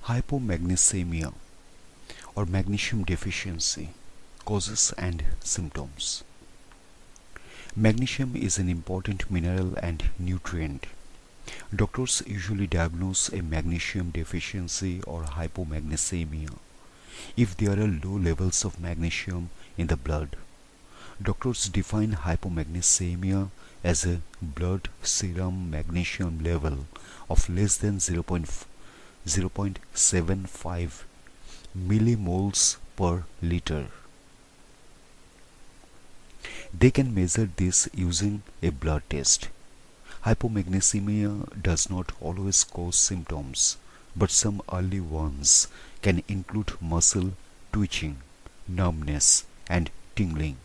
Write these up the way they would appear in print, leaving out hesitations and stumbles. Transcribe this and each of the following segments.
Hypomagnesemia or magnesium deficiency causes and symptoms. Magnesium is an important mineral and nutrient. Doctors usually diagnose a magnesium deficiency or hypomagnesemia if there are low levels of magnesium in the blood. Doctors define hypomagnesemia as a blood serum magnesium level of less than 0.75 millimoles per liter. They can measure this using a blood test. Hypomagnesemia does not always cause symptoms, but some early ones can include muscle twitching, numbness, and tingling.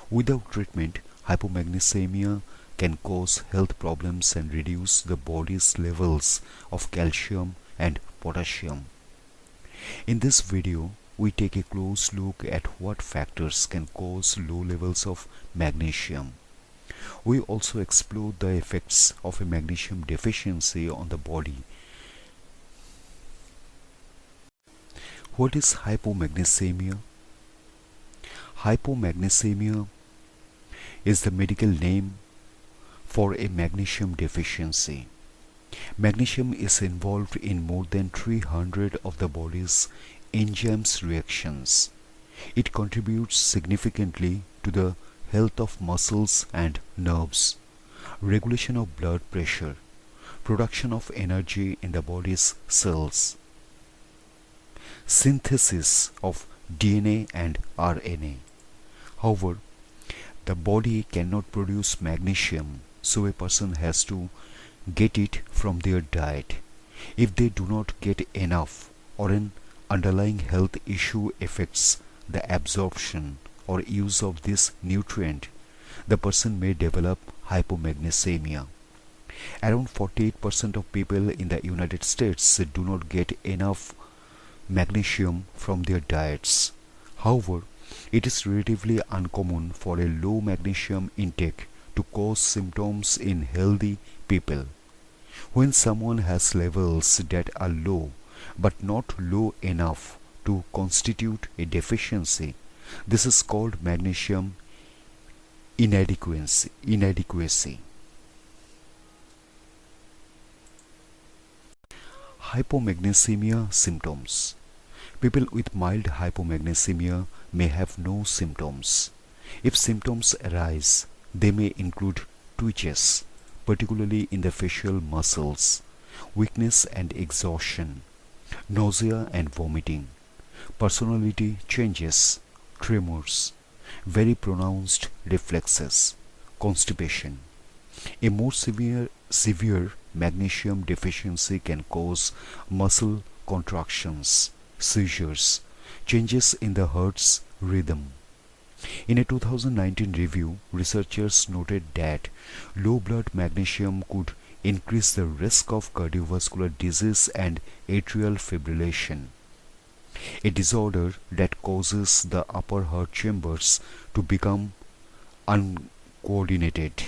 Without treatment, hypomagnesemia can cause health problems and reduce the body's levels of calcium and potassium. In this video, we take a close look at what factors can cause low levels of magnesium. We also explore the effects of a magnesium deficiency on the body. What is hypomagnesemia? Hypomagnesemia is the medical name for a magnesium deficiency. Magnesium is involved in more than 300 of the body's enzymes reactions. It contributes significantly to the health of muscles and nerves, regulation of blood pressure, production of energy in the body's cells, synthesis of DNA and RNA. However, the body cannot produce magnesium, so a person has to get it from their diet. If they do not get enough, or an underlying health issue affects the absorption or use of this nutrient, the person may develop hypomagnesemia. Around 48% of people in the United States do not get enough magnesium from their diets. However, it is relatively uncommon for a low magnesium intake to cause symptoms in healthy people. When someone has levels that are low but not low enough to constitute a deficiency, this is called magnesium inadequacy. Hypomagnesemia symptoms. People with mild hypomagnesemia may have no symptoms. If symptoms arise, they may include twitches, particularly in the facial muscles, weakness and exhaustion, nausea and vomiting, personality changes, tremors, very pronounced reflexes, constipation. A more severe magnesium deficiency can cause muscle contractions, seizures, changes in the heart's rhythm. In a 2019 review, researchers noted that low blood magnesium could increase the risk of cardiovascular disease and atrial fibrillation, a disorder that causes the upper heart chambers to become uncoordinated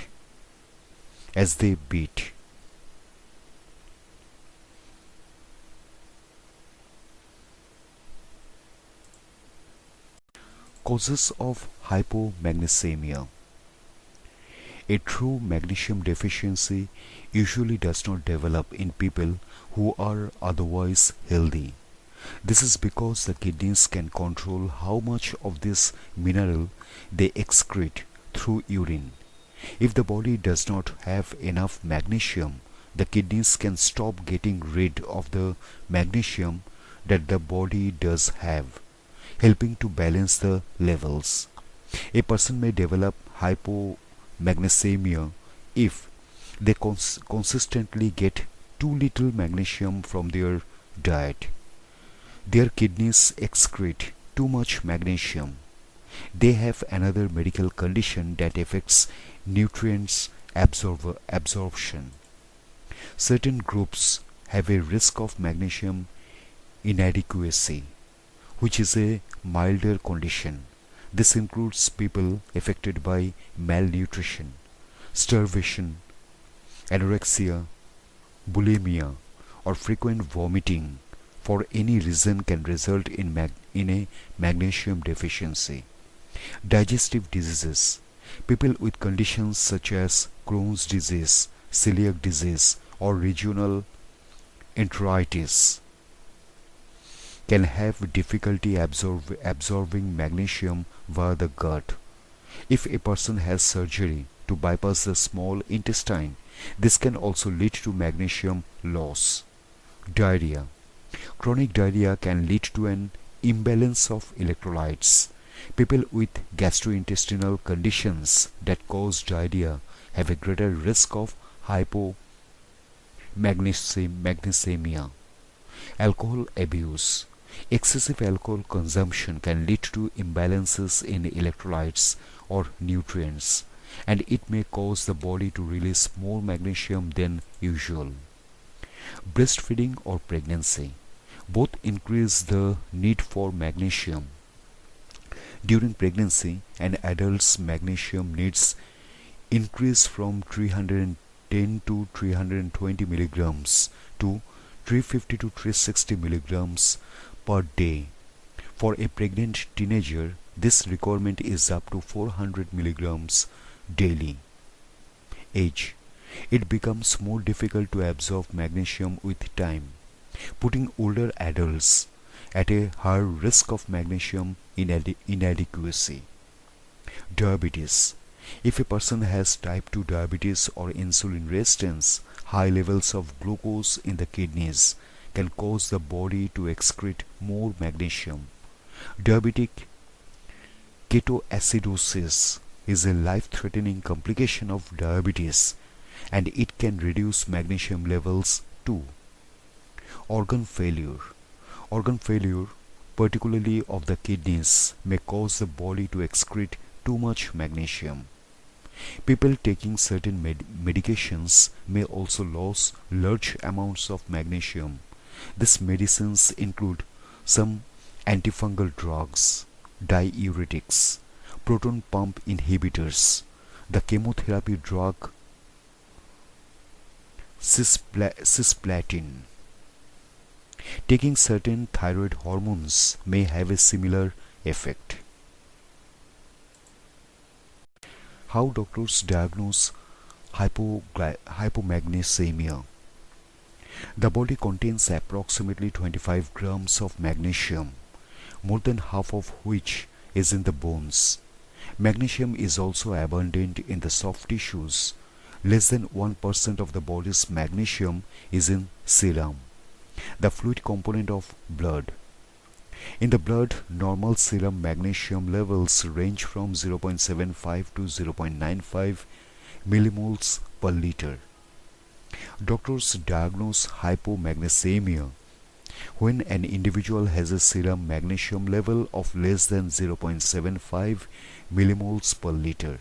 as they beat. Causes of hypomagnesemia. A true magnesium deficiency usually does not develop in people who are otherwise healthy. This is because the kidneys can control how much of this mineral they excrete through urine. If the body does not have enough magnesium, the kidneys can stop getting rid of the magnesium that the body does have, helping to balance the levels. A person may develop hypomagnesemia if they consistently get too little magnesium from their diet. Their kidneys excrete too much magnesium. They have another medical condition that affects nutrients absorption. Certain groups have a risk of magnesium inadequacy, which is a milder condition. This includes people affected by malnutrition, starvation, anorexia, bulimia, or frequent vomiting for any reason can result in a magnesium deficiency. Digestive diseases. People with conditions such as Crohn's disease, celiac disease, or regional enteritis can have difficulty absorbing magnesium via the gut. If a person has surgery to bypass the small intestine, this can also lead to magnesium loss. Diarrhea. Chronic diarrhea can lead to an imbalance of electrolytes. People with gastrointestinal conditions that cause diarrhea have a greater risk of hypomagnesemia. Alcohol abuse. Excessive alcohol consumption can lead to imbalances in electrolytes or nutrients, and it may cause the body to release more magnesium than usual. Breastfeeding or pregnancy both increase the need for magnesium. During pregnancy, an adult's magnesium needs increase from 310 to 320 milligrams to 350 to 360 milligrams per day. For a pregnant teenager, this requirement is up to 400 milligrams daily. Age. It becomes more difficult to absorb magnesium with time, putting older adults at a higher risk of magnesium inadequacy. Diabetes. If a person has type 2 diabetes or insulin resistance, high levels of glucose in the kidneys can cause the body to excrete more magnesium. Diabetic ketoacidosis is a life-threatening complication of diabetes, and it can reduce magnesium levels too. Organ failure. Organ failure, particularly of the kidneys, may cause the body to excrete too much magnesium. People taking certain medications may also lose large amounts of magnesium. These medicines include some antifungal drugs, diuretics, proton pump inhibitors, the chemotherapy drug cisplatin. Taking certain thyroid hormones may have a similar effect. How doctors diagnose hypomagnesemia? The body contains approximately 25 grams of magnesium, more than half of which is in the bones. Magnesium is also abundant in the soft tissues. Less than 1% of the body's magnesium is in serum, the fluid component of blood. In the blood, normal serum magnesium levels range from 0.75 to 0.95 millimoles per liter. Doctors diagnose hypomagnesemia when an individual has a serum magnesium level of less than 0.75 millimoles per liter.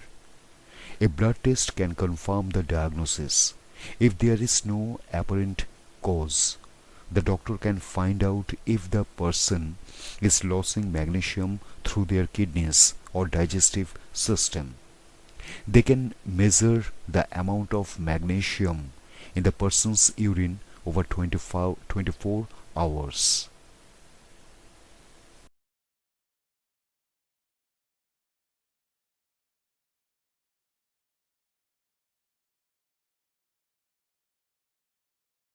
A blood test can confirm the diagnosis. If there is no apparent cause, the doctor can find out if the person is losing magnesium through their kidneys or digestive system. They can measure the amount of magnesium in the person's urine over 24 hours.